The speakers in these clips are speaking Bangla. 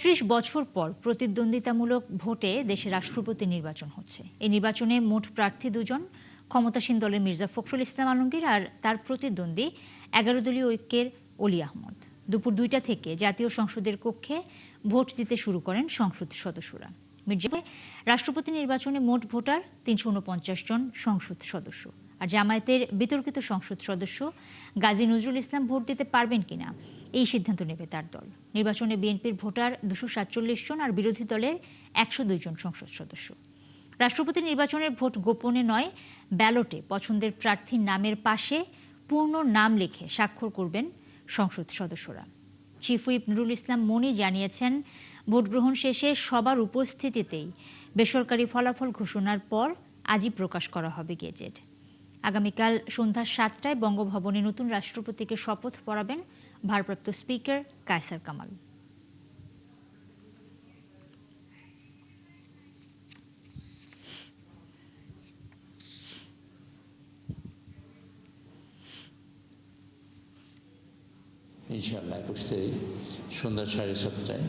৩৫ বছর পর প্রতিদ্বন্দ্বিতামূলক ভোটে দেশে রাষ্ট্রপতি নির্বাচন হচ্ছে। এই নির্বাচনে মোট প্রার্থী দুজন, ক্ষমতাসীন দলের মির্জা ফখরুল ইসলাম আলমগীর আর তার প্রতিদ্বন্দ্বী ১১ দলীয় ঐক্যের অলি আহমদ। দুপুর ২টা থেকে জাতীয় সংসদের কক্ষে ভোট দিতে শুরু করেন সংসদ সদস্যরা। মির্জাপুরে রাষ্ট্রপতি নির্বাচনে মোট ভোটার ৩৪৯ জন সংসদ সদস্য। আর জামায়াতের বিতর্কিত সংসদ সদস্য গাজী নজরুল ইসলাম ভোট দিতে পারবেন কিনা এই সিদ্ধান্ত নেবে তার দল। নির্বাচনে বিএনপির ভোটার ২৪৭ জন আর বিরোধী দলের ১০২ জন সংসদ সদস্য। রাষ্ট্রপতি নির্বাচনের ভোট গোপনে নয়, ব্যালটে পছন্দের প্রার্থীর নামের পাশে পূর্ণ নাম লিখে স্বাক্ষর করবেন সংসদ সদস্যরা। চিফ হুইপ নুরুল ইসলাম মনি জানিয়েছেন, ভোট গ্রহণ শেষে সবার উপস্থিতিতেই বেসরকারি ফলাফল ঘোষণার পর আজই প্রকাশ করা হবে গেজেট। আগামীকাল সন্ধ্যা ৭টায় বঙ্গভবনে নতুন রাষ্ট্রপতিকে শপথ পড়াবেন ভারপ্রাপ্ত স্পিকার কায়সার কামাল। ইনশাআল্লাহ ২১ তারিখ সন্ধ্যা ৭:৩০টায়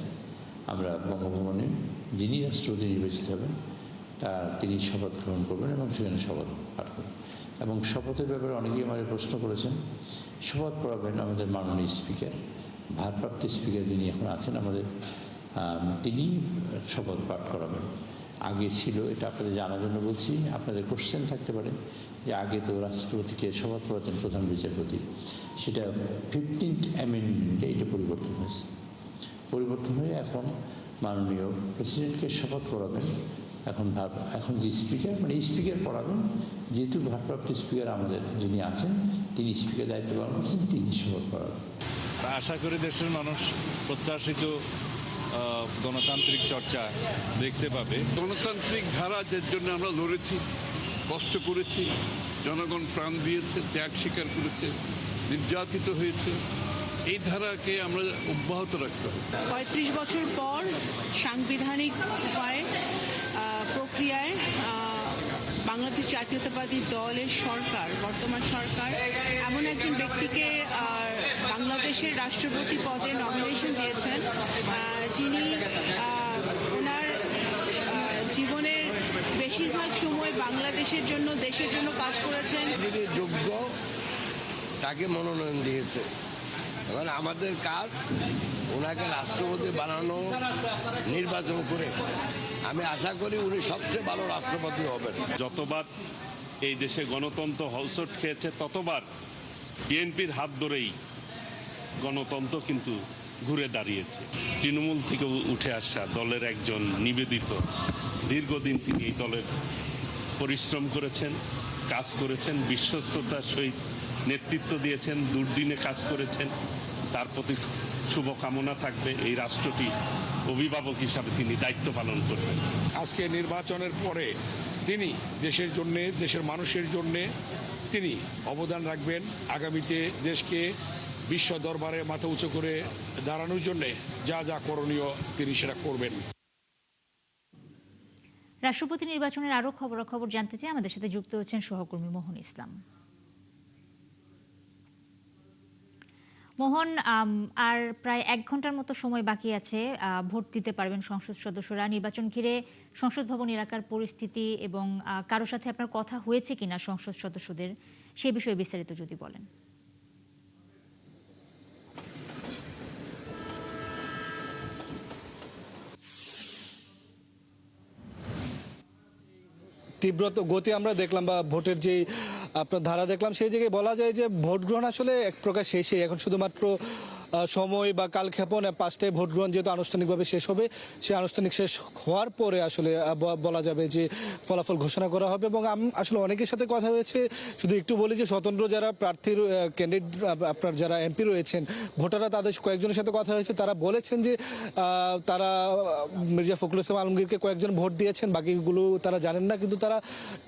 আমরা বঙ্গভবনে যিনি রাষ্ট্রপতি নির্বাচিত হবেন তিনি শপথ গ্রহণ করবেন এবং সেখানে শপথ পাঠ করবেন। এবং শপথের ব্যাপারে অনেকেই আমাদের প্রশ্ন করেছেন। শপথ পড়াবেন আমাদের মাননীয় স্পিকার, ভারপ্রাপ্ত স্পিকার যিনি এখন আছেন আমাদের, তিনি শপথ পাঠ করাবেন। আগে ছিল, এটা আপনাদের জানার জন্য বলছি, আপনাদের কোশ্চেন থাকতে পারে যে আগে তো রাষ্ট্রপতিকে শপথ পড়াতেন প্রধান বিচারপতি, সেটা 15th অ্যামেন্ডমেন্টে এটা পরিবর্তন হয়েছে। পরিবর্তন হয়ে এখন মাননীয় প্রেসিডেন্টকে শপথ পড়াবেন। এখন যে স্পিকার, মানে স্পিকার পড়াবেন, যেহেতু ভারপ্রাপ্ত স্পিকার আমাদের যিনি আছেন তিনি স্পিকার দায়িত্ব পালন করছেন, তিনি শপথ পড়াবেন। আশা করি দেশের মানুষ প্রত্যাশিত গণতান্ত্রিক চর্চা দেখতে পাবে। গণতান্ত্রিক ধারা যার জন্য আমরা লড়েছি, কষ্ট করেছি, জনগণ প্রাণ দিয়েছে, ত্যাগ স্বীকার করেছে, নির্যাতিত হয়েছে, এই ধারাকে আমরা অব্যাহত রাখতে হবে। ৩৫ বছর পর সাংবিধানিক উপায়ে প্রক্রিয়ায় বাংলাদেশ জাতীয়তাবাদী দলের সরকার, বর্তমান সরকার এমন একজন ব্যক্তিকে বাংলাদেশের রাষ্ট্রপতি পদে নমিনেশন দিয়েছেন, যিনি ওনার জীবনের বেশিরভাগ সময় বাংলাদেশের জন্য, দেশের জন্য কাজ করেছেন। যিনি যোগ্য তাকে মনোনয়ন দিয়েছে। এবার আমাদের কাজ ওনাকে রাষ্ট্রপতি বানানো, নির্বাচন করে। আমি আশা করি উনি সবচেয়ে ভালো রাষ্ট্রপতি হবেন। যতবার এই দেশে গণতন্ত্র হলসট খেয়েছে ততবার বিএনপির হাত ধরেই গণতন্ত্র কিন্তু ঘুরে দাঁড়িয়েছে। তৃণমূল থেকে উঠে আসা দলের একজন নিবেদিত, দীর্ঘদিন তিনি এই দলের পরিশ্রম করেছেন, কাজ করেছেন, বিশ্বস্ততার সহিত নেতৃত্ব দিয়েছেন, দুর্দিনে কাজ করেছেন। তার প্রতি শুভকামনা থাকবে। এই রাষ্ট্রটি অভিভাবক হিসাবে তিনি দায়িত্ব পালন করবেন। আজকে নির্বাচনের পরে তিনি দেশের জন্য, দেশের মানুষের জন্য তিনি অবদান রাখবেন। আগামীতে দেশকে বিশ্ব দরবারে মাথা উঁচু করে দাঁড়ানোর জন্য যা যা করণীয় তিনি সেটা করবেন। রাষ্ট্রপতি নির্বাচনের আরও খবরাখবর জানতে চাই, আমাদের সাথে যুক্ত হচ্ছেন সহকর্মী মোহন ইসলাম। মোহন, আর প্রায় ১ ঘন্টার মতো সময় বাকি আছে ভোট দিতে পারবেন সংসদ সদস্যরা। নির্বাচন ঘিরে সংসদ ভবন এলাকার পরিস্থিতি এবং কারোর সাথে আপনার কথা হয়েছে কিনা সংসদ সদস্যদের, সে বিষয়ে বিস্তারিত যদি বলেন। তীব্র গতি আমরা দেখলাম বা ভোটের যে আপনার ধারা দেখলাম, সেই জায়গায় বলা যায় যে ভোট গ্রহণ আসলে এক প্রকার শেষে। এখন শুধুমাত্র সময় বা কালক্ষেপণ ৫টায় ভোট গ্রহণ যেহেতু আনুষ্ঠানিকভাবে শেষ হবে, সেই আনুষ্ঠানিক শেষ হওয়ার পরে আসলে বলা যাবে যে ফলাফল ঘোষণা করা হবে। এবং আসলে অনেকের সাথে কথা হয়েছে। শুধু একটু বলি যে স্বতন্ত্র যারা প্রার্থীর ক্যান্ডিডেট, আপনার যারা এমপি রয়েছেন, ভোটাররা, তাদের কয়েকজনের সাথে কথা হয়েছে। তারা বলেছেন যে তারা মির্জা ফখরুল ইসলাম আলমগীরকে কয়েকজন ভোট দিয়েছেন, বাকিগুলো তারা জানেন না, কিন্তু তারা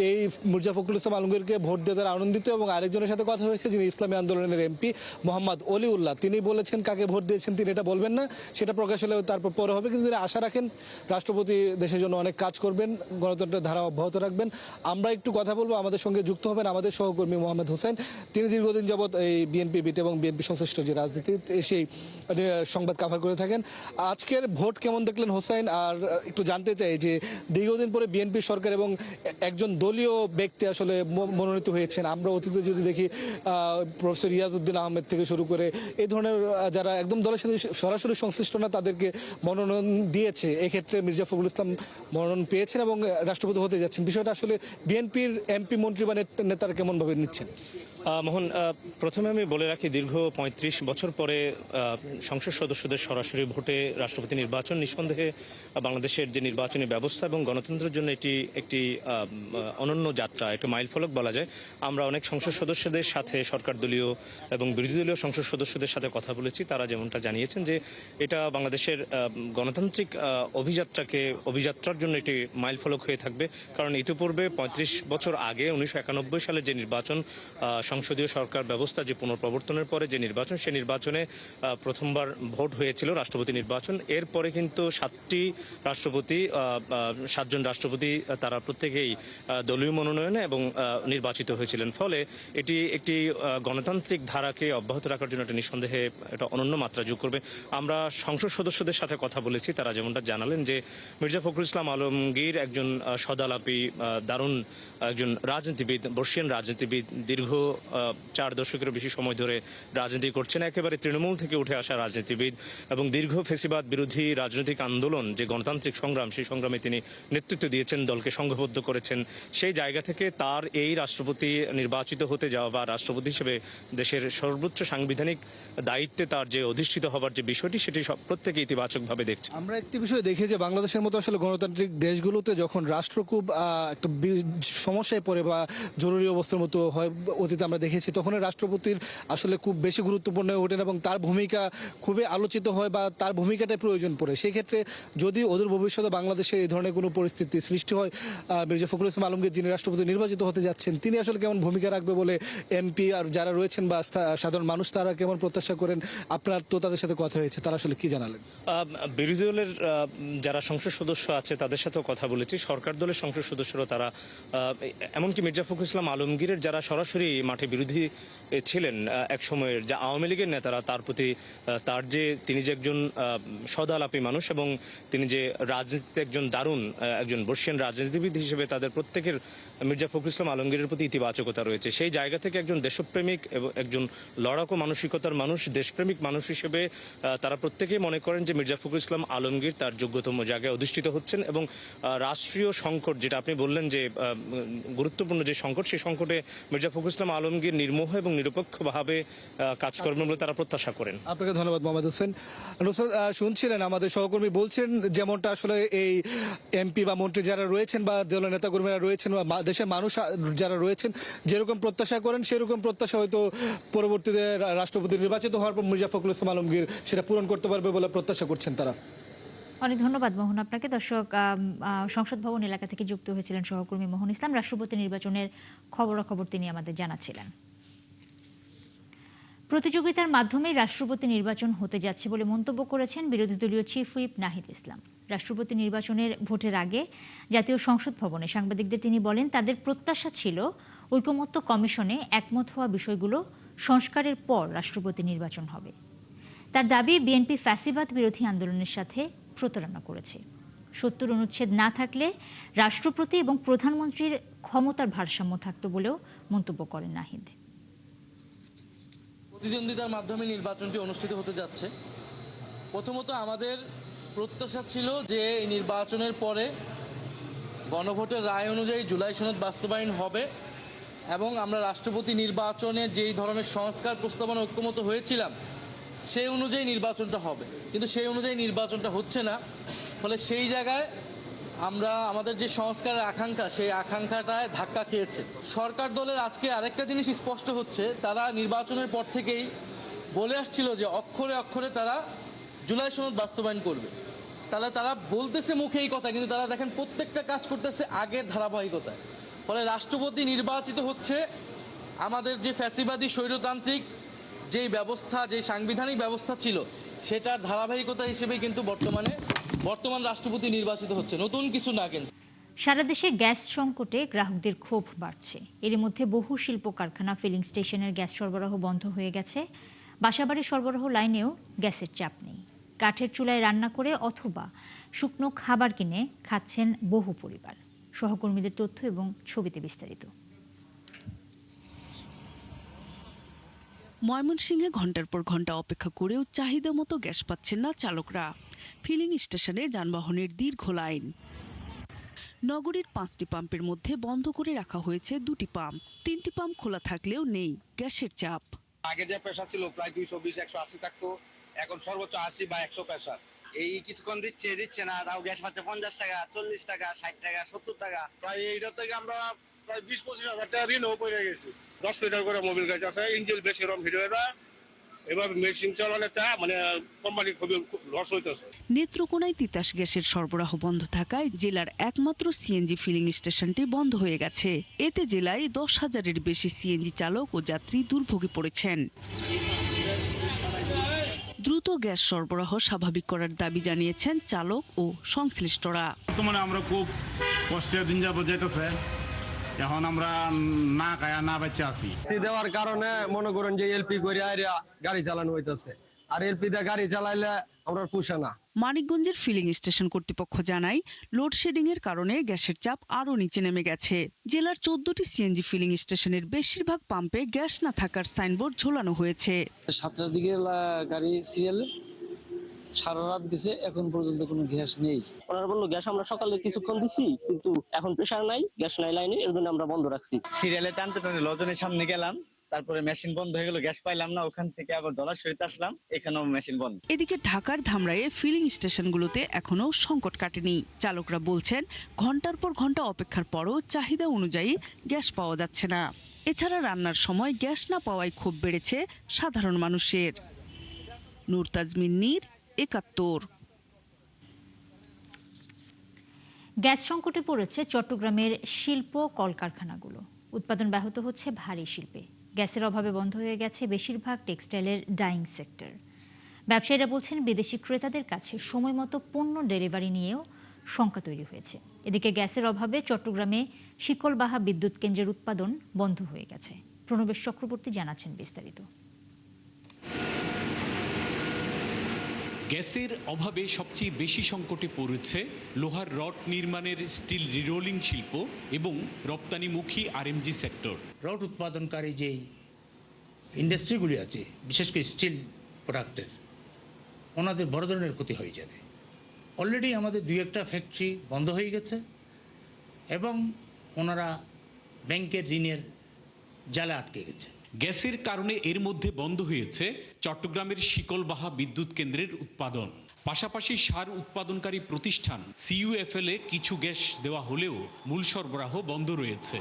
এই মির্জা ফখরুল ইসলাম আলমগীরকে ভোট দিয়ে তারা আনন্দিত। এবং আরেকজনের সাথে কথা হয়েছে যিনি ইসলামী আন্দোলনের এমপি মোহাম্মদ অলিউল্লাহ, তিনি বলেছেন দিয়েছেন, কাকে ভোট দিয়েছেন তিনি এটা বলবেন না, সেটা প্রকাশ হলে তারপর পরে হবে। কিন্তু তিনি আশা রাখেন রাষ্ট্রপতি দেশের জন্য অনেক কাজ করবেন, গণতন্ত্রের ধারা অব্যাহত রাখবেন। আমরা একটু কথা বলবো, আমাদের সঙ্গে যুক্ত হবেন আমাদের সহকর্মী মোহাম্মদ হোসেন। তিনি দীর্ঘদিন যাবৎ এই বিএনপি বিট এবং বিএনপি সংশ্লিষ্ট যে রাজনীতি সেই সংবাদ কাভার করে থাকেন। আজকের ভোট কেমন দেখলেন হোসেন? আর একটু জানতে চাই যে দীর্ঘদিন পরে বিএনপি সরকার এবং একজন দলীয় ব্যক্তি আসলে মনোনীত হয়েছেন। আমরা অতীতে যদি দেখি প্রফেসর রিয়াজউদ্দিন আহমেদ থেকে শুরু করে এই ধরনের যারা একদম দলের সাথে সরাসরি সংশ্লিষ্ট না তাদেরকে মনোনয়ন দিয়েছে। এক্ষেত্রে মির্জা ফখরুল ইসলাম মনোনয়ন পেয়েছেন এবং রাষ্ট্রপতি হতে যাচ্ছেন। বিষয়টা আসলে বিএনপির এমপি মন্ত্রী বা নেতারা কেমনভাবে নিচ্ছেন? মোহন, প্রথমে আমি বলে রাখি, দীর্ঘ ৩৫ বছর পরে সংসদ সদস্যদের সরাসরি ভোটে রাষ্ট্রপতি নির্বাচন নিঃসন্দেহে বাংলাদেশের যে নির্বাচনী ব্যবস্থা এবং গণতন্ত্রের জন্য এটি একটি অনন্য যাত্রা, একটি মাইলফলক বলা যায়। আমরা অনেক সংসদ সদস্যদের সাথে, সরকার দলীয় এবং বিরোধী দলীয় সংসদ সদস্যদের সাথে কথা বলেছি। তারা যেমনটা জানিয়েছেন যে এটা বাংলাদেশের গণতান্ত্রিক অভিযাত্রার জন্য একটি মাইলফলক হয়ে থাকবে। কারণ ইতিপূর্বে ৩৫ বছর আগে ১৯৯১ সালের যে নির্বাচন, সংসদীয় সরকার ব্যবস্থা যে পুনঃপ্রবর্তনের পরে যে নির্বাচন, সেই নির্বাচনে প্রথমবার ভোট হয়েছিল রাষ্ট্রপতি নির্বাচন। এরপরে কিন্তু 7জন রাষ্ট্রপতি তারা প্রত্যেকেই দলীয় মনোনয়নে এবং নির্বাচিত হয়েছিলেন। ফলে এটি একটি গণতান্ত্রিক ধারাকে অব্যাহত রাখার জন্য এটা নিঃসন্দেহে এটা অনন্য মাত্রা যোগ করবে। আমরা সংসদ সদস্যদের সাথে কথা বলেছি, তারা যেমনটা জানালেন যে মির্জা ফখরুল ইসলাম আলমগীর একজন সদালাপী, দারুণ একজন রাজনীতিবিদ, বর্ষিয়ান রাজনীতিবিদ, দীর্ঘ 4 দশকেরও বেশি সময় ধরে রাজনীতি করছেন, একেবারে তৃণমূল থেকে উঠে আসা রাজনীতিবিদ এবং দীর্ঘ ফ্যাসিবাদ বিরোধী রাজনৈতিক আন্দোলন, যে গণতান্ত্রিক সংগ্রাম, সেই সংগ্রামে তিনি নেতৃত্ব দিয়েছেন, দলকে সংঘবদ্ধ করেছেন। সেই জায়গা থেকে তার এই রাষ্ট্রপতি নির্বাচিত হতে যাওয়া বা রাষ্ট্রপতি হিসেবে দেশের সর্বোচ্চ সাংবিধানিক দায়িত্বে তার যে অধিষ্ঠিত হবার যে বিষয়টি, সেটি প্রত্যেকে ইতিবাচকভাবে দেখছে। আমরা একটি বিষয় দেখি যে বাংলাদেশের মতো আসলে গণতান্ত্রিক দেশগুলোতে যখন রাষ্ট্র খুব একটা সমস্যায় পড়ে বা জরুরি অবস্থার মতো হয়, অতীতে আমরা দেখেছি, তখন রাষ্ট্রপতির আসলে খুব বেশি গুরুত্বপূর্ণ হয়ে ওঠেন এবং তার ভূমিকা খুবই আলোচিত হয় বা তার ভূমিকাটাই প্রয়োজন পড়ে। সেই ক্ষেত্রে যদি ওদের ভবিষ্যতে বাংলাদেশে এই ধরনের কোনো পরিস্থিতি সৃষ্টি হয়, মির্জা ফখরুল ইসলাম আলমগীর যিনি রাষ্ট্রপতি নির্বাচিত হতে যাচ্ছেন, তিনি আসলে কেমন ভূমিকা রাখবে বলে এমপি আর যারা রয়েছেন বা সাধারণ মানুষ তারা কেমন প্রত্যাশা করেন? আপনার তো তাদের সাথে কথা হয়েছে, তারা আসলে কি জানালেন? বিরোধী দলের যারা সংসদ সদস্য আছে তাদের সাথেও কথা বলেছি। সরকার দলের সংসদ সদস্যরা তারা, এমনকি মির্জা ফখরুল ইসলাম আলমগীরের যারা সরাসরি মাঠে বিরোধী ছিলেন এক সময়ের, যা আওয়ামী লীগের নেতারা, তার প্রতি তিনি যে একজন সদালাপী মানুষ এবং তিনি যে রাজনীতিতে একজন দারুণ একজন বর্ষিয়ান রাজনীতিবিদ হিসেবে তাদের প্রত্যেকের মির্জা ফখরুল ইসলাম আলমগীরের প্রতি ইতিবাচকতা রয়েছে। সেই জায়গা থেকে একজন দেশপ্রেমিক এবং একজন লড়াকু মানসিকতার মানুষ, দেশপ্রেমিক মানুষ হিসেবে তারা প্রত্যেকেই মনে করেন যে মির্জা ফখরুল ইসলাম আলমগীর তার যোগ্যতম জায়গায় অধিষ্ঠিত হচ্ছেন এবং রাষ্ট্রীয় সংকট, যেটা আপনি বললেন যে গুরুত্বপূর্ণ যে সংকট, সেই সংকটে মির্জা ফখরুল ইসলাম আলমগীর নির্মোহ এবং নিরপেক্ষভাবে কাজ করবেন বলে তারা প্রত্যাশা করেন। আপনাকে ধন্যবাদ মোহাম্মদ হোসেন। শুনছিলেন আমাদের সহকর্মী বলছেন যেমনটা আসলে এই এমপি বা মন্ত্রী যারা রয়েছেন বা দলীয় নেতাকর্মীরা রয়েছেন বা দেশের মানুষ যারা রয়েছেন যেরকম প্রত্যাশা করেন, সেরকম প্রত্যাশা হয়তো পরবর্তীতে রাষ্ট্রপতি নির্বাচিত হওয়ার পর মির্জা ফখরুল ইসলাম আলমগীর সেটা পূরণ করতে পারবে বলে প্রত্যাশা করছেন তারা। অনেক ধন্যবাদ মোহন আপনাকে। দর্শক, সংসদ ভবন এলাকা থেকে যুক্ত হয়েছিলেন সহকর্মী মোহন ইসলাম। রাষ্ট্রপতি নির্বাচনের খবরাখবর তিনি আমাদের জানাচ্ছিলেন। প্রতিযোগিতার মাধ্যমে রাষ্ট্রপতি নির্বাচন হতে যাচ্ছে বলে মন্তব্য করেছেন বিরোধী দলীয় চিফ হুইপ নাহিদ ইসলাম। রাষ্ট্রপতি নির্বাচনের ভোটের আগে জাতীয় সংসদ ভবনে সাংবাদিকদের তিনি বলেন, তাদের প্রত্যাশা ছিল ঐকমত্য কমিশনে একমত হওয়া বিষয়গুলো সংস্কারের পর রাষ্ট্রপতি নির্বাচন হবে। তার দাবি, বিএনপি ফ্যাসিবাদ বিরোধী আন্দোলনের সাথে প্রতারণা করেছে। ৭০ অনুচ্ছেদ না থাকলে রাষ্ট্রপতি এবং প্রধানমন্ত্রীর ক্ষমতার ভারসাম্য থাকত বলেও মন্তব্য করেন নাহিদ। প্রতিদ্বন্দ্বিতার মাধ্যমে নির্বাচনটি অনুষ্ঠিত হতে যাচ্ছে। প্রথমত আমাদের প্রত্যাশা ছিল যে এই নির্বাচনের পরে গণভোটের রায় অনুযায়ী জুলাই সনদ বাস্তবায়ন হবে এবং আমরা রাষ্ট্রপতি নির্বাচনে যেই ধরনের সংস্কার প্রস্তাবনা ঐক্যমত হয়েছিলাম সেই অনুযায়ী নির্বাচনটা হবে, কিন্তু সেই অনুযায়ী নির্বাচনটা হচ্ছে না। ফলে সেই জায়গায় আমরা আমাদের যে সংস্কারের আকাঙ্ক্ষা, সেই আকাঙ্ক্ষাটায় ধাক্কা খেয়েছে। সরকার দলের আজকে আরেকটা জিনিস স্পষ্ট হচ্ছে, তারা নির্বাচনের পর থেকেই বলে আসছিল যে অক্ষরে অক্ষরে তারা জুলাই সনদ বাস্তবায়ন করবে। তাহলে তারা বলতেছে মুখে এই কথা, কিন্তু তারা দেখেন প্রত্যেকটা কাজ করতেছে আগের ধারাবাহিকতায়। ফলে রাষ্ট্রপতি নির্বাচিত হচ্ছে আমাদের যে ফ্যাসিবাদী স্বৈরতান্ত্রিক যেই ব্যবস্থা, যেই সাংবিধানিক ব্যবস্থা ছিল সেটার ধারাবাহিকতা হিসেবেই কিন্তু বর্তমান রাষ্ট্রপতি নির্বাচিত হচ্ছে, নতুন কিছু না কিন্তু। সারা দেশে গ্যাস সংকটে গ্রাহকদের ক্ষোভ বাড়ছে। এর মধ্যে বহু শিল্প কারখানা, ফিলিং স্টেশনের গ্যাস সরবরাহ বন্ধ হয়ে গেছে। বাসাবাড়ি সরবরাহ লাইনেও গ্যাসের চাপ নেই। কাঠের চুলায় রান্না করে অথবা শুকনো খাবার কিনে খাচ্ছেন বহু পরিবার। সহকর্মীদের তথ্য এবং ছবিতে বিস্তারিত। ময়মনসিংহে ঘন্টার পর ঘন্টা অপেক্ষা করেও চাহিদা মতো গ্যাস পাচ্ছেন না চালকরা। ফিলিং স্টেশনে যানবাহনের দীর্ঘ লাইন। নগরীর 5টি পাম্পের মধ্যে বন্ধ করে রাখা হয়েছে 2টি পাম্প। 3টি পাম্প খোলা থাকলেও নেই গ্যাসের চাপ। আগে যে প্রেসার ছিল প্রায় 220-180 থাকতো, এখন সর্বোচ্চ 80 বা 100 প্রেসার। এই কিছুক্ষণ দিচ্ছে না, তাও গ্যাস পাচ্ছে 50 টাকা, 40 টাকা, 60 টাকা, 70 টাকা। প্রায় এইটা থেকে আমরা প্রায় 20-25 হাজার টাকা ঋণও পড়ে গেছি। 10 লিটার করে মোবিল গাছ আছে, ইঞ্জিন বেশি রকম হিট হয়ে যায়। এবার মেশিন চালালে মানে কোম্পানি খুবই লস হইতেছে। নেত্রকোনায় তিতাস গ্যাসের সরবরাহ বন্ধ থাকায় জেলার একমাত্র সিএনজি ফিলিং স্টেশনটি বন্ধ হয়ে গেছে। এতে জেলায় 10,000-এর বেশি সিএনজি চালক ও যাত্রী দুর্ভোগে পড়েছেন। দ্রুত গ্যাস সরবরাহ স্বাভাবিক করার দাবি জানিয়েছেন চালক ও সংশ্লিষ্টরা। বর্তমানে আমরা খুব কষ্টের দিন যাবত যেতেছে, এখন আমরা না খায়া না বাচ্চা আছি। দেওয়ার কারণে মনে করেন যে এলপি করে গাড়ি চালানো হইতেছে, আর এলপি দিয়ে গাড়ি চালাইলে আমরা পুষে না। মানিকগঞ্জের ফিলিং স্টেশন কর্তৃপক্ষ জানায়, লোডশেডিং এর কারণে গ্যাসের চাপ আরও নিচে নেমে গেছে। জেলার 14টি সিএনজি ফিলিং স্টেশনের বেশিরভাগ পাম্পে গ্যাস না থাকার সাইনবোর্ড ঝোলানো হয়েছে। 7টার দিকে গাড়ি সিরিয়ালে সারা রাত দিছে, এখন পর্যন্ত কোনো গ্যাস নেই। ওনারা বললো গ্যাস আমরা সকালে কিছুক্ষণ দিছি, কিন্তু এখন প্রেসার নাই, গ্যাস নাই লাইনে, এর জন্য আমরা বন্ধ রাখছি। সিরিয়ালে টানতে লজনের সামনে গেলাম, তারপরে মেশিন বন্ধ হয়ে গেল, গ্যাস পাইলাম না। ওখান থেকে আবার ডলারশরীতে আসলাম, এখানেও মেশিন বন্ধ। এদিকে ঢাকার ধামরাইয়ে ফিলিং স্টেশনগুলোতে এখনো সংকট কাটেনি। চালকরা বলছেন, ঘন্টার পর ঘন্টা অপেক্ষার পরও চাহিদা অনুযায়ী গ্যাস পাওয়া যাচ্ছে না। এছাড়া রান্নার সময় গ্যাস না পাওয়ায় ক্ষোভ বেড়েছে সাধারণ মানুষের। নূর তাজমিন নীর, ৭১। গ্যাস সংকটে পড়েছে চট্টগ্রামের শিল্প কলকারখানাগুলো। উৎপাদন ব্যাহত হচ্ছে ভারী শিল্পে। গ্যাসের অভাবে বন্ধ হয়ে গেছে বেশিরভাগ টেক্সটাইলের ডাইং সেক্টর। ব্যবসায়ীরা বলছেন, বিদেশি ক্রেতাদের কাছে সময় মতো পণ্য ডেলিভারি নিয়েও শঙ্কা তৈরি হয়েছে। এদিকে গ্যাসের অভাবে চট্টগ্রামে শিকলবাহা বিদ্যুৎ কেন্দ্রের উৎপাদন বন্ধ হয়ে গেছে। প্রণবেশ চক্রবর্তী জানাচ্ছেন বিস্তারিত। গ্যাসের অভাবে সবচেয়ে বেশি সংকটে পড়েছে লোহার রড নির্মাণের স্টিল রিরোলিং শিল্প এবং রপ্তানিমুখী আরএমজি সেক্টর। রড উৎপাদনকারী যেই ইন্ডাস্ট্রিগুলি আছে, বিশেষ করে স্টিল প্রোডাক্টের, ওনাদের বড় ধরনের ক্ষতি হয়ে যাবে। অলরেডি আমাদের 2-1টা ফ্যাক্টরি বন্ধ হয়ে গেছে এবং ওনারা ব্যাংকের ঋণের জালে আটকে গেছে। গ্যাসের কারণে এর মধ্যে বন্ধ হয়েছে চট্টগ্রামের শিকলবাহা বিদ্যুৎ কেন্দ্রের উৎপাদন। পাশাপাশি সার উৎপাদনকারী প্রতিষ্ঠান সিইউএফএল এ কিছু গ্যাস দেওয়া হলেও মূল সরবরাহ বন্ধ রয়েছে।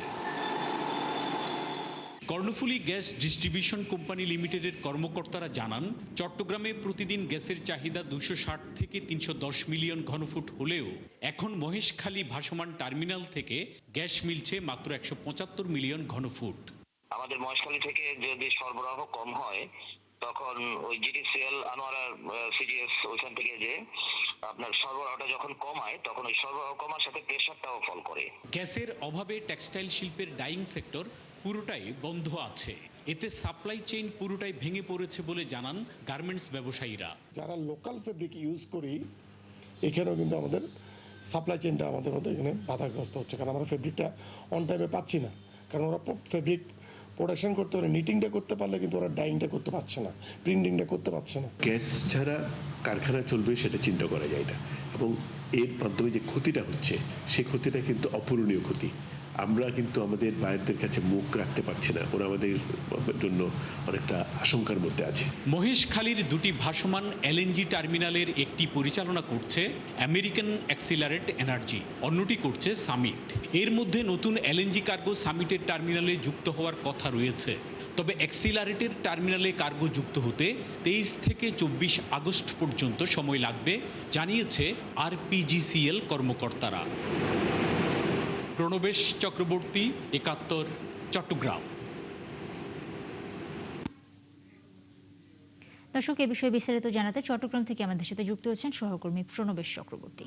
কর্ণফুলী গ্যাস ডিস্ট্রিবিউশন কোম্পানি লিমিটেডের কর্মকর্তারা জানান, চট্টগ্রামে প্রতিদিন গ্যাসের চাহিদা 260 থেকে 310 মিলিয়ন ঘনফুট হলেও এখন মহেশখালী ভাসমান টার্মিনাল থেকে গ্যাস মিলছে মাত্র 175 মিলিয়ন ঘনফুট। আমাদের মহেশখালী থেকে যদি সরবরাহ কম হয়, তখন ওই জিডিসিএল আনোয়ারা সিজিএস ওইখান থেকে যে আপনার সরবরাহটা যখন কমায়, তখন ওই সরবরাহ কমার সাথে প্রেসারটাও ফল করে। গ্যাসের অভাবে টেক্সটাইল শিল্পের ডাইং সেক্টর পুরোটাই বন্ধ আছে। এতে সাপ্লাই চেইন পুরোটাই ভেঙে পড়েছে বলে জানান গার্মেন্টস ব্যবসায়ীরা। যারা লোকাল ফেব্রিক ইউজ করি, এখানেও কিন্তু আমাদের সাপ্লাই চেইনটা আমাদের মধ্যে এখানে বাধাগ্রস্ত হচ্ছে, কারণ আমরা ফেব্রিকটা অন টাইমে পাচ্ছি না। কারণ ওরা ফেব্রিক প্রোডাকশন করতে পারে, নিটিংটা করতে পারলে কিন্তু ওরা ডাইংটা করতে পারছে না, প্রিন্টিংটা করতে পারছে না। গ্যাস ছাড়া কারখানা চলবে সেটা চিন্তা করা যায় না, এবং এর মাধ্যমে যে ক্ষতিটা হচ্ছে সেই ক্ষতিটা কিন্তু অপূরণীয় ক্ষতি। আমরা কিন্তু আমাদের বাইরের কাছে মুখ রাখতে পারছি না, ওরা আমাদের জন্য অনেকটা আশঙ্কার মধ্যে আছে। মহেশখালীর 2টি ভাসমান এলএনজি টার্মিনালের একটি পরিচালনা করছে আমেরিকান অ্যাক্সিলারেট এনার্জি, অন্যটি করছে সামিট। এর মধ্যে নতুন এলএনজি কার্গো সামিটের টার্মিনালে যুক্ত হওয়ার কথা রয়েছে। তবে অ্যাক্সিলারেটের টার্মিনালে কার্গো যুক্ত হতে 23 থেকে 24 আগস্ট পর্যন্ত সময় লাগবে, জানিয়েছে আরপিজিসিএল কর্মকর্তারা। প্রণবেশ চক্রবর্তী, ৭১, চট্টগ্রাম। দর্শক, এ বিষয়ে বিস্তারিত জানাতে চট্টগ্রাম থেকে আমাদের সাথে যুক্ত হচ্ছেন সহকর্মী প্রণবেশ চক্রবর্তী।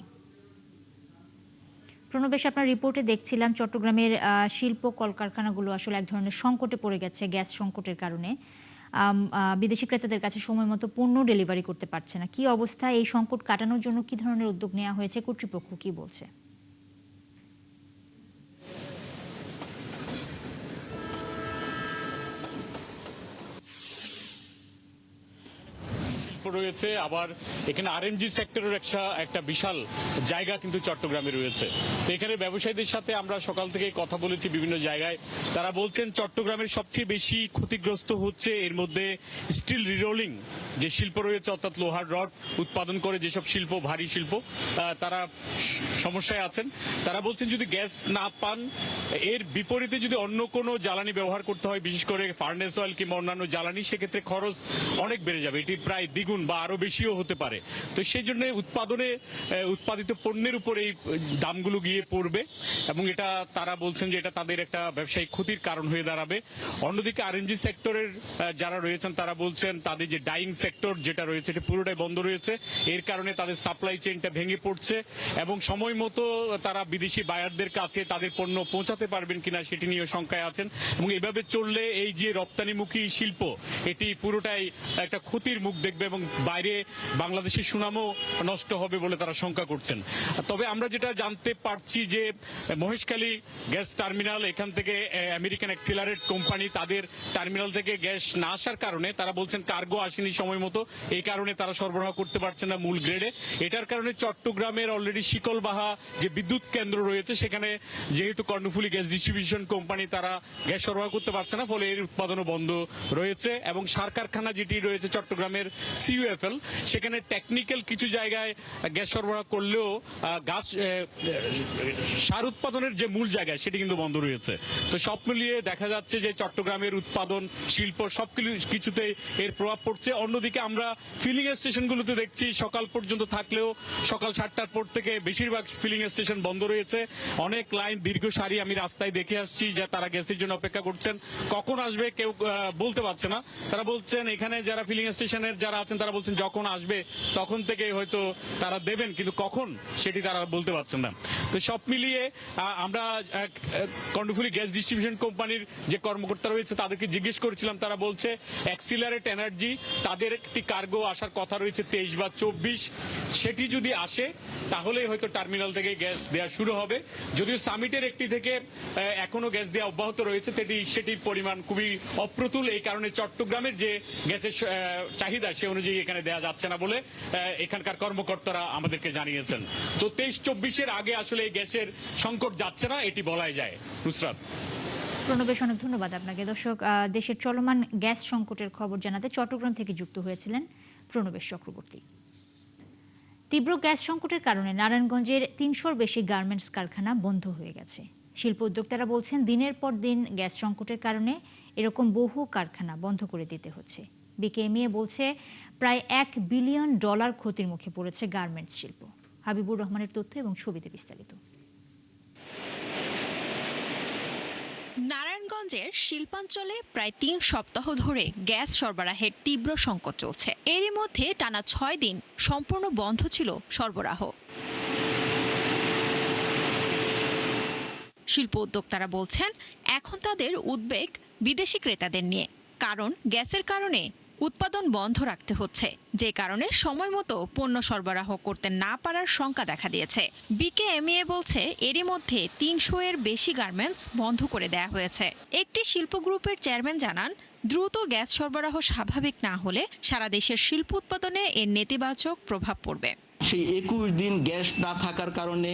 প্রণবেশ, আপনার রিপোর্টে দেখছিলাম চট্টগ্রামের শিল্প কলকারখানাগুলো আসলে এক ধরনের সংকটে পড়ে গেছে গ্যাস সংকটের কারণে। বিদেশি ক্রেতাদের কাছে সময় মতো পণ্য ডেলিভারি করতে পারছে না। কি অবস্থা? এই সংকট কাটানোর জন্য কি ধরনের উদ্যোগ নেওয়া হয়েছে? কর্তৃপক্ষ কি বলছে? রয়েছে, আবার এখানে আরএনজি সেক্টরের একটা বিশাল জায়গা কিন্তু চট্টগ্রামে রয়েছে। তো এখানে ব্যবসায়ীদের সাথে আমরা সকাল থেকে কথা বলেছি বিভিন্ন জায়গায়। তারা বলছেন চট্টগ্রামের সবচেয়ে বেশি ক্ষতিগ্রস্ত হচ্ছে এর মধ্যে স্টিল রিরোলিং যে শিল্প রয়েছে, অর্থাৎ লোহার রড উৎপাদন করে যেসব শিল্প, ভারী শিল্প, তারা সমস্যায় আছেন। তারা বলছেন যদি গ্যাস না পান, এর বিপরীতে যদি অন্য কোনো জ্বালানি ব্যবহার করতে হয়, বিশেষ করে ফার্নেস অয়েল কিংবা অন্যান্য জ্বালানি, সেক্ষেত্রে খরচ অনেক বেড়ে যাবে। এটি প্রায় দ্বিগুণ বা আরো বেশিও হতে পারে। তো সেই জন্য উৎপাদিত পণ্যের উপর এই দামগুলো গিয়ে পড়বে এবং এটা তারা বলছেন যে এটা তাদের একটা ব্যবসায়িক ক্ষতির কারণ হয়ে দাঁড়াবে। অন্যদিকে আরএনজি সেক্টরের যারা রয়েছেন তারা বলছেন তাদের যে ডাইং সেক্টর যেটা রয়েছে এটা পুরোটাই বন্ধ রয়েছে। এর কারণে তাদের সাপ্লাই চেইনটা ভেঙে পড়ছে এবং সময় মতো তারা বিদেশি বায়ারদের কাছে তাদের পণ্য পৌঁছাতে পারবেন কিনা সেটি নিয়ে শঙ্কায় আছেন। এবং এভাবে চললে এই যে রপ্তানিমুখী শিল্প এটি পুরোটাই একটা ক্ষতির মুখ দেখবে এবং বাইরে বাংলাদেশের সুনামও নষ্ট হবে বলে তারা শঙ্কা করছেন। তবে আমরা যেটা জানতে পারছি যে মহেশখালী গ্যাস টার্মিনাল, এখান থেকে আমেরিকান অ্যাক্সিলারেট কোম্পানি, তাদের টার্মিনাল থেকে গ্যাস না আসার কারণে তারা বলছেন কার্গো আসেনি সময় মতো, এই কারণে তারা সরবরাহ করতে পারছেন না মূল গ্রেডে। এটার কারণে চট্টগ্রামের অলরেডি শিকলবাহা যে বিদ্যুৎ কেন্দ্র রয়েছে সেখানে যেহেতু কর্ণফুলী গ্যাস ডিস্ট্রিবিউশন কোম্পানি তারা গ্যাস সরবরাহ করতে পারছে না, ফলে এর উৎপাদনও বন্ধ রয়েছে। এবং সার কারখানা যেটি রয়েছে চট্টগ্রামের সিইউএফএল, সেখানে টেকনিক্যাল কিছু জায়গায় গ্যাস সরবরাহ করলেও সার উৎপাদনের যে মূল জায়গায় সেটি কিন্তু বন্ধ রয়েছে। তো সব মিলিয়ে দেখা যাচ্ছে যে চট্টগ্রামের উৎপাদন শিল্প সব কিছুতে এর প্রভাব পড়ছে। অন্যদিকে আমরা ফিলিং স্টেশনগুলোতে দেখছি সকাল পর্যন্ত থাকলেও সকাল 7টার পর থেকে বেশিরভাগ ফিলিং স্টেশন বন্ধ রয়েছে। অনেক লাইন, দীর্ঘ সারি আমি রাস্তায় দেখে আসছি যে তারা গ্যাসের জন্য অপেক্ষা করছেন। কখন আসবে কেউ বলতে পারছে না। তারা বলছেন এখানে যারা ফিলিং স্টেশনের যারা আছেন তারা বলছেন যখন আসবে তখন থেকে হয়তো তারা দেবেন, কিন্তু কখন সেটি তারা বলতে পারছেন না। তো সব মিলিয়ে আমরা কর্ণফুলী গ্যাস ডিস্ট্রিবিউশন কোম্পানির যে কর্মকর্তা রয়েছে তাদেরকে জিজ্ঞেস করেছিলাম। তারা বলছে অ্যাক্সিলারেট এনার্জি তাদের একটি কার্গো আসার কথা রয়েছে 23 বা 24, সেটি যদি আসে তাহলে হয়তো টার্মিনাল থেকে গ্যাস দেওয়া শুরু হবে। যদিও সামিটের একটি থেকে এখনো গ্যাস দেওয়া অব্যাহত রয়েছে, সেটির পরিমাণ খুবই অপ্রতুল। এই কারণে চট্টগ্রামের যে গ্যাসের চাহিদা সে অনুযায়ী এখানে দেওয়া যাচ্ছে না বলে এখানকার কর্মকর্তারা আমাদেরকে জানিয়েছেন। তো 23-24-এর আগে আসলে এই গ্যাসের সংকট যাচ্ছে না, এটি বলাই যায়। নুসরাত। প্রণবেশ, অনেক ধন্যবাদ আপনাকে। দর্শক, দেশের চলমান গ্যাস সংকটের খবর জানাতে চট্টগ্রাম থেকে যুক্ত হয়েছিলেন প্রণবেশ চক্রবর্তী। তীব্র গ্যাস সংকটের কারণে নারায়ণগঞ্জের 300-র বেশি গার্মেন্টস কারখানা বন্ধ হয়ে গেছে। শিল্প উদ্যোক্তারা বলছেন দিনের পর দিন গ্যাস সংকটের কারণে এরকম বহু কারখানা বন্ধ করে দিতে হচ্ছে। বিকেএমইএ বলছে প্রায় $1 বিলিয়ন ক্ষতির মুখে পড়েছে গার্মেন্টস শিল্প। হাবিবুর রহমানের তথ্য এবং ছবিতে বিস্তারিত। নারায়ণগঞ্জের শিল্পাঞ্চলে প্রায় 3 সপ্তাহ ধরে গ্যাস সরবরাহের তীব্র সংকট চলছে। এরই মধ্যে টানা 6 দিন সম্পূর্ণ বন্ধ ছিল সরবরাহ। শিল্প উদ্যোক্তারা বলছেন এখন তাদের উদ্বেগ বিদেশি ক্রেতাদের নিয়ে, কারণ গ্যাসের কারণে উৎপাদন বন্ধ রাখতে হচ্ছে, যে কারণে সময় মতো পণ্য সরবরাহ করতে না পারার শঙ্কা দেখা দিয়েছে। বিকেএমইএ বলছে এরই মধ্যে 300-এর বেশি গার্মেন্টস বন্ধ করে দেয়া হয়েছে। একটি শিল্প গ্রুপের চেয়ারম্যান জানান দ্রুত গ্যাস সরবরাহ স্বাভাবিক না হলে সারা দেশের শিল্প উৎপাদনে এর নেতিবাচক প্রভাব পড়বে। সেই 21 দিন গ্যাস না থাকার কারণে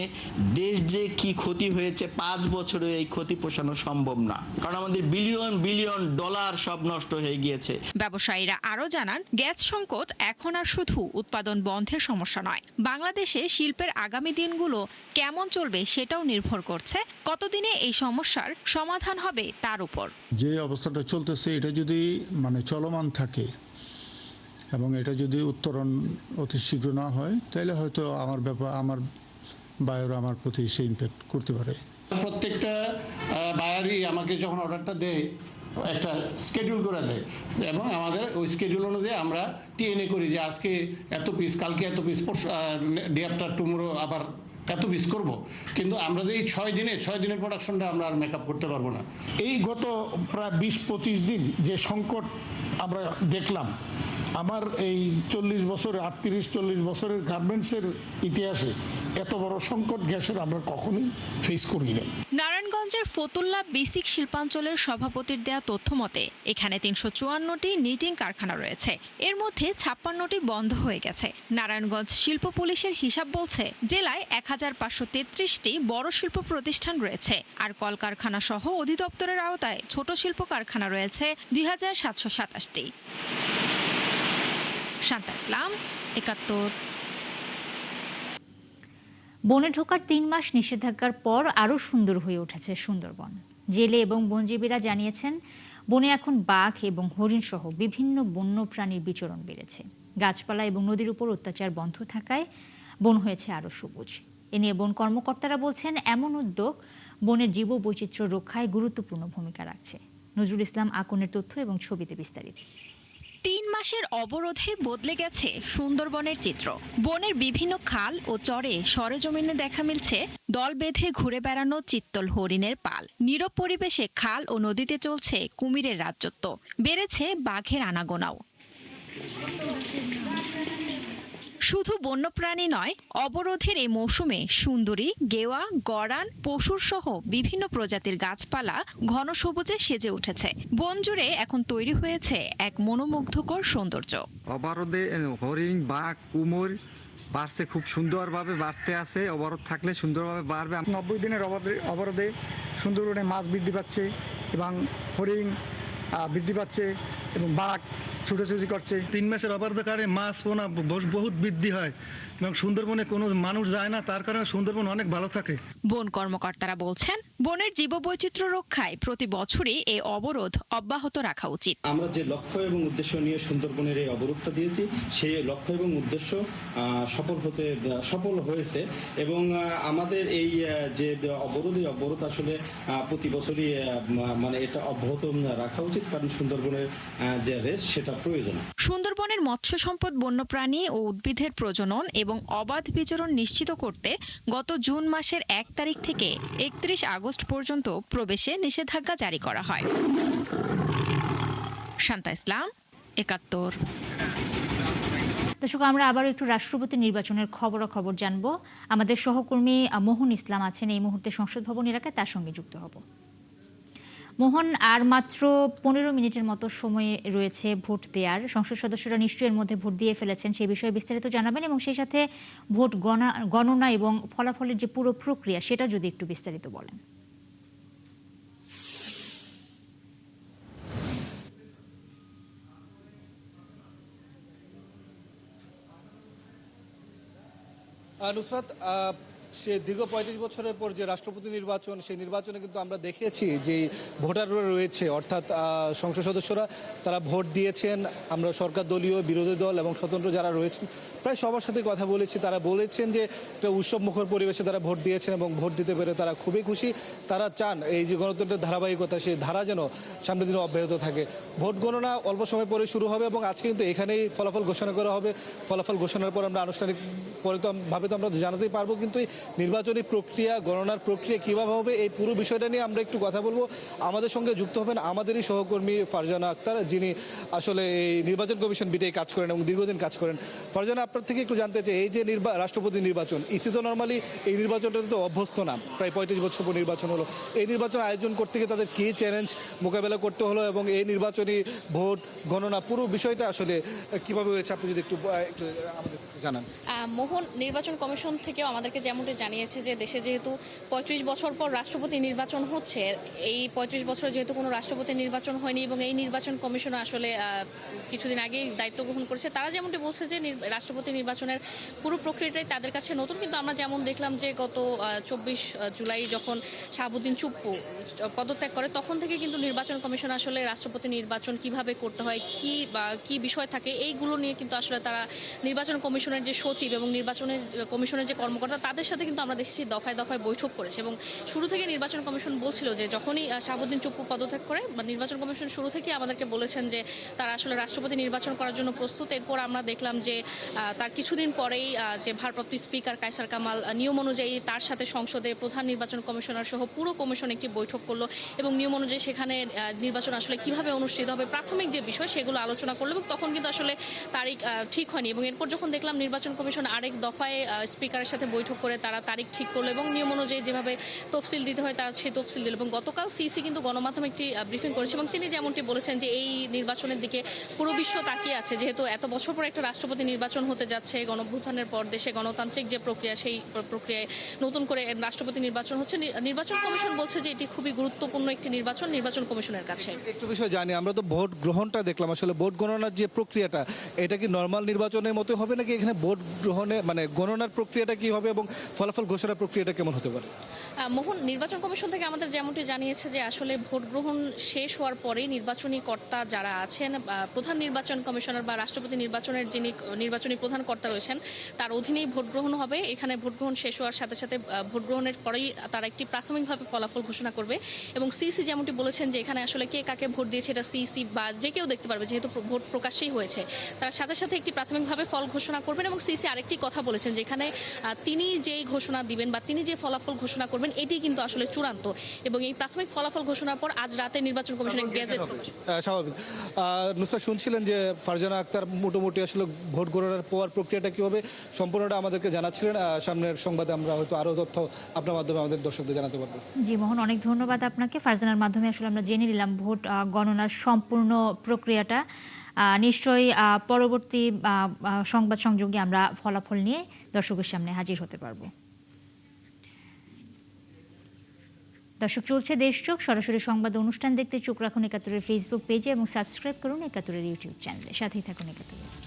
দেশ যে কি ক্ষতি হয়েছে 5 বছরে এই ক্ষতি পোষানো সম্ভব না, কারণ আমাদের বিলিয়ন বিলিয়ন ডলার সব নষ্ট হয়ে গিয়েছে। ব্যবসায়ীরা আরও জানান গ্যাস সংকট এখন আর শুধু উৎপাদন বন্ধের সমস্যা নয়, বাংলাদেশে শিল্পের আগামী দিনগুলো কেমন চলবে সেটাও নির্ভর করছে কতদিনে এই সমস্যার সমাধান হবে তার উপর। যে অবস্থাটা চলতেছে এটা যদি চলমান থাকে এবং এটা যদি উত্তরণ অতি শীঘ্র না হয় তাহলে হয়তো আমার বায়ার আমার প্রতি সে ইম্প্যাক্ট করতে পারে। প্রত্যেকটা বায়ারই আমাকে যখন অর্ডারটা দেয় একটা স্কেডিউল করে দেয় এবং আমাদের ওই স্কেডিউল অনুযায়ী আমরা টিএনএ করি যে আজকে এত পিস, কালকে এত পিস, ডে আফটার টুমোরো আবার এত পিস করব। কিন্তু আমরা যে এই 6 দিনের প্রোডাকশনটা আমরা আর মেকআপ করতে পারবো না। এই গত প্রায় 20-25 দিন যে সংকট আমরা দেখলাম, আমার এই 38-40 বছরের গার্মেন্টসের ইতিহাসে এত বড় সংকট গ্যাসের আমরা কখনোই ফেস করি নাই। নারায়ণগঞ্জের ফতুল্লা বেসিক শিল্পাঞ্চলের সভাপতির দেয়া তথ্য মতে এখানে 354টি নিটিং কারখানা রয়েছে, এর মধ্যে 56টি বন্ধ হয়ে গেছে। নারায়ণগঞ্জ শিল্প পুলিশের হিসাব বলছে জেলায় 1533টি বড় শিল্প প্রতিষ্ঠান রয়েছে, আর কলকারখানা সহ অধিদপ্তরের আওতায় ছোট শিল্প কারখানা রয়েছে 2727টি। শান্তা ইসলাম, 71। বনে ঢোকার 3 মাস নিষেধাজ্ঞার পর আরও সুন্দর হয়ে উঠেছে সুন্দরবন। জেলে এবং বনজীবীরা জানিয়েছেন বনে এখন বাঘ এবং হরিণ সহ বিভিন্ন বন্য প্রাণীর বিচরণ বেড়েছে। গাছপালা এবং নদীর উপর অত্যাচার বন্ধ থাকায় বন হয়েছে আরও সবুজ। এ নিয়ে বন কর্মকর্তারা বলছেন এমন উদ্যোগ বনের জীববৈচিত্র্য রক্ষায় গুরুত্বপূর্ণ ভূমিকা রাখছে। নজরুল ইসলাম আকনের তথ্য এবং ছবিতে বিস্তারিত। 3 মাসের অবরোধে বদলে গেছে সুন্দরবনের চিত্র। বনের বিভিন্ন খাল ও চরে সরেজমিনে দেখা মিলছে দল বেঁধে ঘুরে বেড়ানো চিত্তল হরিণের পাল। নীরব পরিবেশে খাল ও নদীতে চলছে কুমিরের রাজত্ব, বেড়েছে বাঘের আনাগোনাও। শুধু বন্যপ্রাণী নয়, অবরোধের এই মৌসুমে সুন্দরী, গেওয়া, গড়ান, পশুর সহ বিভিন্ন প্রজাতির গাছপালা ঘন সবুজে সেজে উঠেছে। বন জুড়ে এখন তৈরি হয়েছে এক মনোমুগ্ধকর সৌন্দর্য। অবরোধে হরিণ, বাঘ, কুমির বাড়ছে, খুব সুন্দরভাবে বাড়তে আছে। অবরোধ থাকলে সুন্দরভাবে বাড়বে। 90 দিনের অবরোধে সুন্দরবনে মাছ বৃদ্ধি পাচ্ছে এবং হরিণ বৃদ্ধি পাচ্ছে এবং বাঘ ছুটোছুটি করছে। 3 মাসের অবরোধের কারণে মাছ পোনা বহুত বৃদ্ধি হয় এবং সুন্দরবনে কোনো মানুষ যায় না, তার কারণে সুন্দরবন অনেক ভালো থাকে। বন কর্মকর্তারা বলছেন বনের জীববৈচিত্র্য রক্ষায় প্রতি বছরই এই অবরোধ অব্যাহত রাখা উচিত। আমরা যে লক্ষ্য এবং উদ্দেশ্য নিয়ে সুন্দরবনের এই অবরোধটা দিয়েছি, সেই লক্ষ্য এবং উদ্দেশ্য সফল হয়েছে এবং আমাদের এই যে অবরোধ আসলে প্রতি বছরই মানে এটা অব্যাহত রাখা উচিত, কারণ সুন্দরবনের যে রেস সেটা প্রয়োজন। সুন্দরবনের মৎস্য সম্পদ, বন্যপ্রাণী ও উদ্ভিদের প্রজনন এবং অবাধ বিচরণ নিশ্চিত করতে গত জুন মাসের 1 তারিখ থেকে 31 আগস্ট পর্যন্ত প্রবেশে নিষেধাজ্ঞা জারি করা হয়। শান্তা ইসলাম, 71। দর্শক, আমরা আবারও একটু রাষ্ট্রপতি নির্বাচনের খবরাখবর জানবো। আমাদের সহকর্মী মোহন ইসলাম আছেন এই মুহূর্তে সংসদ ভবন এলাকায়, তার সঙ্গে যুক্ত হব। মোহন, আর মাত্র 15 মিনিটের মতো সময় রয়েছে ভোট দেওয়ার। সংসদ সদস্যরা নিশ্চয়ই এর মধ্যে ভোট দিয়ে ফেলেছেন, সেই বিষয়ে বিস্তারিত জানাবেন এবং সেই সাথে ভোট গণনা এবং ফলাফলের যে পুরো প্রক্রিয়া সেটা যদি একটু বিস্তারিত বলেন। নুসরাত, সে দীর্ঘ 35 বছরের পর যে রাষ্ট্রপতি নির্বাচন, সেই নির্বাচনে কিন্তু আমরা দেখেছি যে ভোটাররা রয়েছে, অর্থাৎ সংসদ সদস্যরা তারা ভোট দিয়েছেন। আমরা সরকার দলীয়, বিরোধী দল এবং স্বতন্ত্র যারা রয়েছেন প্রায় সবার সাথে কথা বলেছি। তারা বলেছেন যে একটা উৎসবমুখর পরিবেশে তারা ভোট দিয়েছেন এবং ভোট দিতে পেরে তারা খুবই খুশি। তারা চান এই যে গণতন্ত্রের ধারাবাহিকতা, সেই ধারা যেন সামনের দিনে অব্যাহত থাকে। ভোট গণনা অল্প সময় পরে শুরু হবে এবং আজকে কিন্তু এখানেই ফলাফল ঘোষণা করা হবে। ফলাফল ঘোষণার পর আমরা আনুষ্ঠানিক পরে তো ভাবে তো আমরা জানাতেই পারবো, কিন্তু নির্বাচনী প্রক্রিয়া, গণনার প্রক্রিয়া কীভাবে হবে এই পুরো বিষয়টা নিয়ে আমরা একটু কথা বলবো। আমাদের সঙ্গে যুক্ত হবেন আমাদেরই সহকর্মী ফারজানা আক্তার, যিনি আসলে এই নির্বাচন কমিশন বিটেই কাজ করেন এবং দীর্ঘদিন কাজ করেন। ফারজানা, আপনার থেকে একটু জানতে চাই, এই যে রাষ্ট্রপতি নির্বাচন, ইসি তো নর্মালি এই নির্বাচনটাতে তো অভ্যস্ত না, প্রায় 35 বছর পর নির্বাচন হলো। এই নির্বাচন আয়োজন করতে গিয়ে তাদের কী চ্যালেঞ্জ মোকাবেলা করতে হলো এবং এই নির্বাচনী ভোট গণনা পুরো বিষয়টা আসলে কীভাবে হয়েছে, আপনি যদি একটু আমাদের জানান। মোহন, নির্বাচন কমিশন থেকেও আমাদেরকে যেমনটি জানিয়েছে যে দেশে যেহেতু 35 বছর পর রাষ্ট্রপতি নির্বাচন হচ্ছে, এই 35 বছরে যেহেতু কোনো রাষ্ট্রপতি নির্বাচন হয়নি এবং এই নির্বাচন কমিশন আসলে কিছুদিন আগেই দায়িত্ব গ্রহণ করেছে, তারা যেমনটি বলছে যে রাষ্ট্রপতি নির্বাচনের পুরো প্রক্রিয়াটাই তাদের কাছে নতুন। কিন্তু আমরা যেমন দেখলাম যে গত 24 জুলাই যখন শাহাবুদ্দিন চুপ্পু পদত্যাগ করে, তখন থেকে কিন্তু নির্বাচন কমিশন আসলে রাষ্ট্রপতি নির্বাচন কিভাবে করতে হয়, কি বিষয় থাকে, এইগুলো নিয়ে কিন্তু আসলে তারা নির্বাচন কমিশনের যে সচিব এবং নির্বাচনের কমিশনের যে কর্মকর্তা তাদের সাথে কিন্তু আমরা দেখেছি দফায় দফায় বৈঠক করেছে এবং শুরু থেকে নির্বাচন কমিশন বলছিল যে যখনই শাহাবুদ্দিন চুপ্পু পদত্যাগ করে বা নির্বাচন কমিশন শুরু থেকে আমাদেরকে বলেছেন যে তারা আসলে রাষ্ট্রপতি নির্বাচন করার জন্য প্রস্তুত। এরপর আমরা দেখলাম যে তার কিছুদিন পরেই যে ভারপ্রাপ্ত স্পিকার কায়সার কামাল নিয়ম অনুযায়ী তার সাথে সংসদে প্রধান নির্বাচন কমিশনার সহ পুরো কমিশন একটি বৈঠক করলো এবং নিয়ম অনুযায়ী সেখানে নির্বাচন আসলে কিভাবে অনুষ্ঠিত হবে প্রাথমিক যে বিষয় সেগুলো আলোচনা করলো এবং তখন কিন্তু আসলে তারিখ ঠিক হয়নি এবং এরপর যখন দেখলাম নির্বাচন কমিশন আরেক দফায় স্পিকারের সাথে বৈঠক করে তারা তারিখ ঠিক করলো এবং নিয়ম অনুযায়ী যেভাবে তফসিল দিতে হয় তারা সেই তফসিল দিল এবং গতকাল সিইসি কিন্তু গণমাধ্যমে একটি ব্রিফিং করেছে এবং তিনি যেমনটি বলেছেন যে এই নির্বাচনের দিকে পুরো বিশ্ব তাকিয়ে আছে যেহেতু এত বছর পর একটা রাষ্ট্রপতি নির্বাচন হতে যাচ্ছে গণঅভ্যুত্থানের পর দেশে গণতান্ত্রিক যে প্রক্রিয়া সেই প্রক্রিয়ায় নতুন করে রাষ্ট্রপতি নির্বাচন হচ্ছে। নির্বাচন কমিশন বলছে যে এটি খুবই গুরুত্বপূর্ণ একটি নির্বাচন কমিশনের কাছে। একটু বিষয় জানি আমরা তো ভোট গ্রহণটা দেখলাম আসলে ভোট গণনার যে প্রক্রিয়াটা এটা কি নর্মাল নির্বাচনের মতো হবে নাকি এখানে ভোট গ্রহণে মানে গণনার প্রক্রিয়াটা কি হবে এবং ফলাফল ঘোষণার প্রক্রিয়াটা কেমন হতে পারে? মোহন, নির্বাচন কমিশন থেকে আমাদের যেমনটি জানিয়েছে যে আসলে ভোট গ্রহণ শেষ হওয়ার পরেই নির্বাচনী কর্তা যারা আছেন প্রধান নির্বাচন কমিশনার বা রাষ্ট্রপতি নির্বাচনের যিনি নির্বাচনী প্রধান কর্তা রয়েছেন তার অধীনেই ভোট গ্রহণ হবে। এখানে ভোট গ্রহণ শেষ হওয়ার সাথে সাথে ভোট গ্রহণের পরেই তারা একটি প্রাথমিকভাবে ফলাফল ঘোষণা করবে এবং সিইসি যেমনটি বলেছেন যে এখানে আসলে কে কাকে ভোট দিয়েছে এটা সিইসি বা যে কেউ দেখতে পারবে যেহেতু ভোট প্রকাশ্যেই হয়েছে। তার সাথে সাথে একটি প্রাথমিকভাবে ফল ঘোষণা করবেন এবং সিইসি আরেকটি কথা বলেছেন যে এখানে তিনি যেই ঘোষণা দিবেন বা তিনি যে ফলাফল ঘোষণা করবেন এটি কিন্তু আসলে চূড়ান্ত এবং এই প্রাথমিক ফলাফল ঘোষণার পর আজ রাতে নির্বাচন কমিশনের গেজেট স্বাভাবিক। নুসরাত শুনছিলেন যে ফারজানা আক্তার মোটামুটি আসলে ভোট গণনার পর প্রক্রিয়াটা কি হবে সম্পূর্ণটা আমাদেরকে জানাচ্ছিলেন। সামনের সংবাদে আমরা হয়তো আরও তথ্য আপনার মাধ্যমে আমাদের দর্শকদের জানাতে পারবো। জি মোহন, অনেক ধন্যবাদ আপনাকে। ফারজানার মাধ্যমে আসলে আমরা জেনে নিলাম ভোট গণনার সম্পূর্ণ প্রক্রিয়াটা। নিশ্চয়ই পরবর্তী সংবাদ সংযোগে আমরা ফলাফল নিয়ে দর্শকের সামনে হাজির হতে পারবো। দর্শক, চলছে দেশচোখ সরাসরি সংবাদ অনুষ্ঠান দেখতে চোখ রাখুন ৭১-এর ফেসবুক পেজে এবং সাবস্ক্রাইব করুন ৭১-এর ইউটিউব চ্যানেলে। সাথেই থাকুন ৭১।